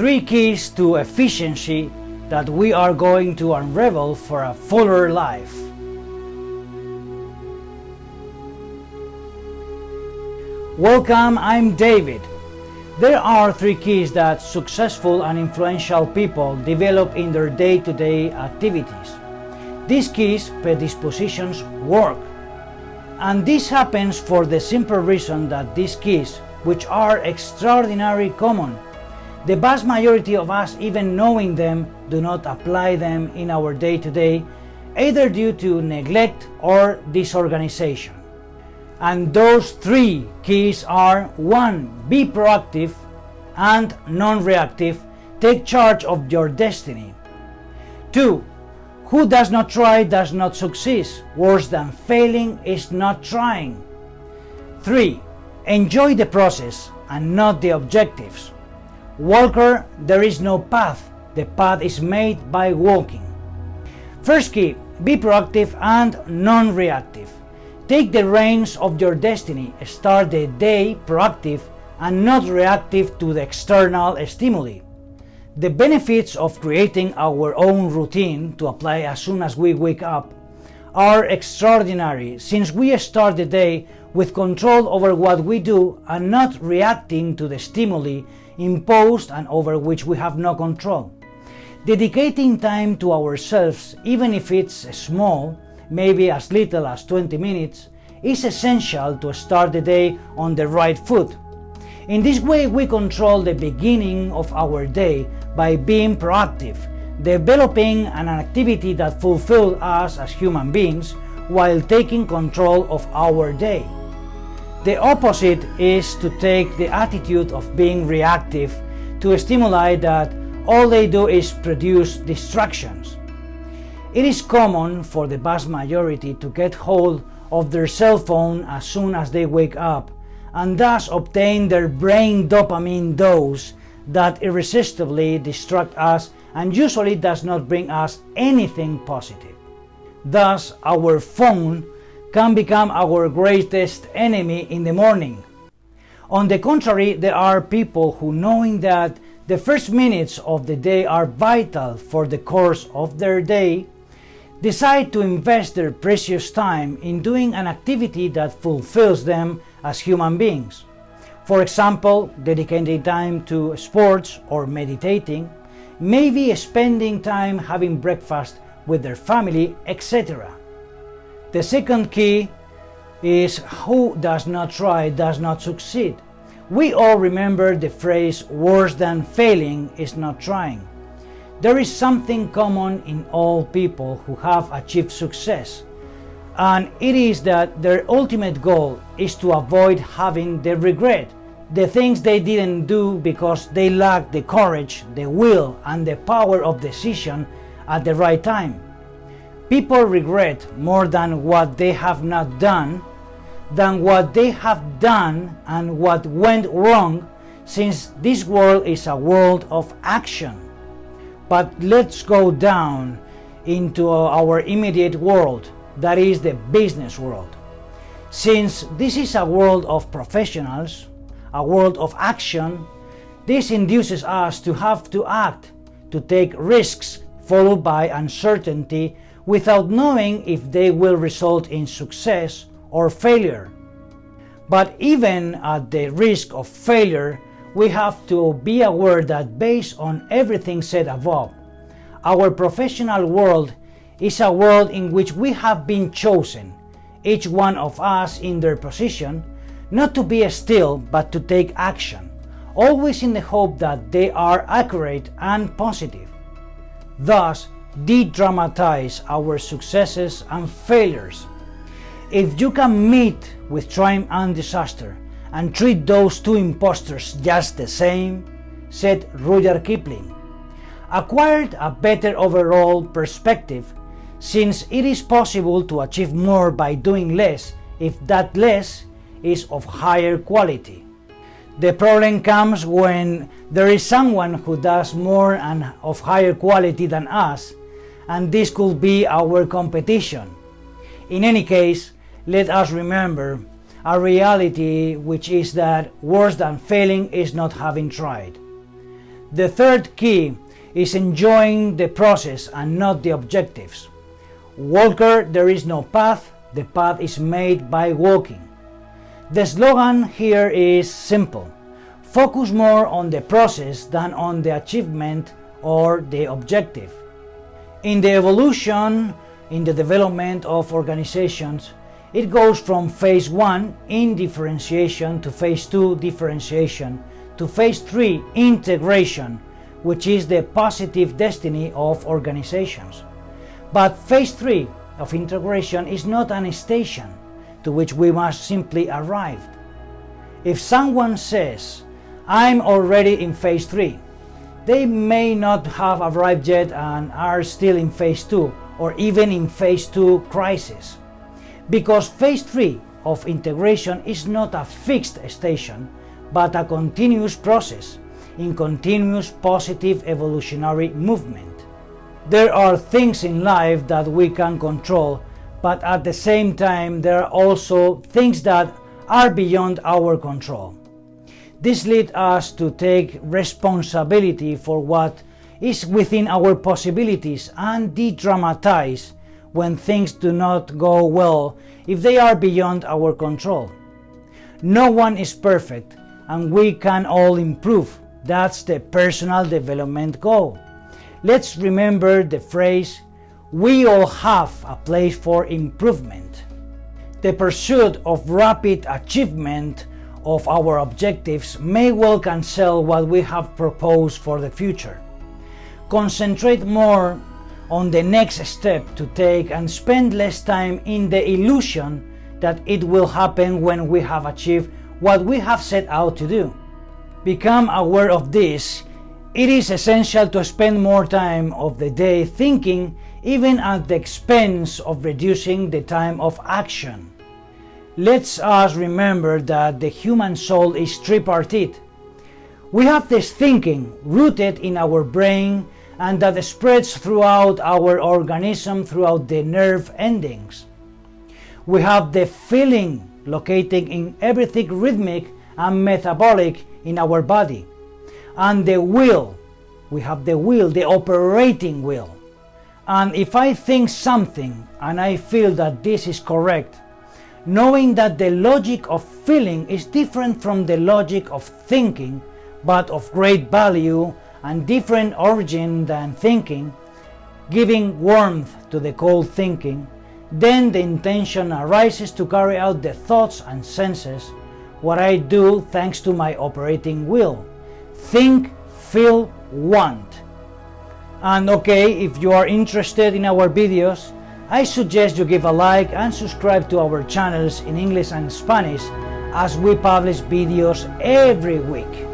3 keys to efficiency that we are going to unravel for a fuller life. Welcome, I'm David. There are 3 keys that successful and influential people develop in their day-to-day activities. These keys, predispositions, work. And this happens for the simple reason that these keys, which are extraordinarily common, the vast majority of us, even knowing them, do not apply them in our day-to-day, either due to neglect or disorganization. And those 3 keys are: 1. Be proactive and non-reactive. Take charge of your destiny. 2. Who does not try does not succeed. Worse than failing is not trying. 3. Enjoy the process and not the objectives. Walker, there is no path. The path is made by walking. First key, be proactive and non-reactive. Take the reins of your destiny. Start the day proactive and not reactive to the external stimuli. The benefits of creating our own routine to apply as soon as we wake up are extraordinary, since we start the day with control over what we do and not reacting to the stimuli imposed and over which we have no control. Dedicating time to ourselves, even if it's small, maybe as little as 20 minutes, is essential to start the day on the right foot. In this way, we control the beginning of our day by being proactive, developing an activity that fulfills us as human beings while taking control of our day. The opposite is to take the attitude of being reactive to a stimuli that all they do is produce distractions. It is common for the vast majority to get hold of their cell phone as soon as they wake up, and thus obtain their brain dopamine dose that irresistibly distracts us and usually does not bring us anything positive. Thus, our phone can become our greatest enemy in the morning. On the contrary, there are people who, knowing that the first minutes of the day are vital for the course of their day, decide to invest their precious time in doing an activity that fulfills them as human beings. For example, dedicating time to sports or meditating, maybe spending time having breakfast with their family, etc. The second key is: who does not try does not succeed. We all remember the phrase, worse than failing is not trying. There is something common in all people who have achieved success, and it is that their ultimate goal is to avoid having the regret, the things they didn't do because they lacked the courage, the will, and the power of decision at the right time. People regret more than what they have not done than what they have done and what went wrong, since this world is a world of action. But let's go down into our immediate world, that is the business world. Since this is a world of professionals, a world of action, this induces us to have to act, to take risks followed by uncertainty without knowing if they will result in success or failure. But even at the risk of failure, we have to be aware that based on everything said above, our professional world is a world in which we have been chosen, each one of us in their position, not to be still but to take action, always in the hope that they are accurate and positive. Thus, de-dramatize our successes and failures. If you can meet with triumph and disaster and treat those two impostors just the same, said Rudyard Kipling, acquired a better overall perspective, since it is possible to achieve more by doing less if that less is of higher quality. The problem comes when there is someone who does more and of higher quality than us, and this could be our competition. In any case, let us remember a reality, which is that worse than failing is not having tried. The third key is enjoying the process and not the objectives. Walker, there is no path, the path is made by walking. The slogan here is simple. Focus more on the process than on the achievement or the objective. In the evolution, in the development of organizations, it goes from phase 1, indifferentiation, to phase 2, differentiation, to phase 3, integration, which is the positive destiny of organizations. But phase 3 of integration is not an station to which we must simply arrive. If someone says, I'm already in phase 3, they may not have arrived yet and are still in phase 2 or even in phase 2 crisis. Because phase 3 of integration is not a fixed station, but a continuous process in continuous positive evolutionary movement. There are things in life that we can control, but at the same time there are also things that are beyond our control. This leads us to take responsibility for what is within our possibilities and de-dramatize when things do not go well if they are beyond our control. No one is perfect and we can all improve. That's the personal development goal. Let's remember the phrase, we all have a place for improvement. The pursuit of rapid achievement of our objectives may well cancel what we have proposed for the future. Concentrate more on the next step to take and spend less time in the illusion that it will happen when we have achieved what we have set out to do. Become aware of this. It is essential to spend more time of the day thinking, even at the expense of reducing the time of action. Let's us remember that the human soul is tripartite. We have this thinking rooted in our brain and that spreads throughout our organism throughout the nerve endings. We have the feeling located in everything rhythmic and metabolic in our body. And the will, we have the will, the operating will. And if I think something and I feel that this is correct, knowing that the logic of feeling is different from the logic of thinking, but of great value and different origin than thinking, giving warmth to the cold thinking, then the intention arises to carry out the thoughts and senses, what I do thanks to my operating will. Think, feel, want. And okay, if you are interested in our videos, I suggest you give a like and subscribe to our channels in English and Spanish as we publish videos every week.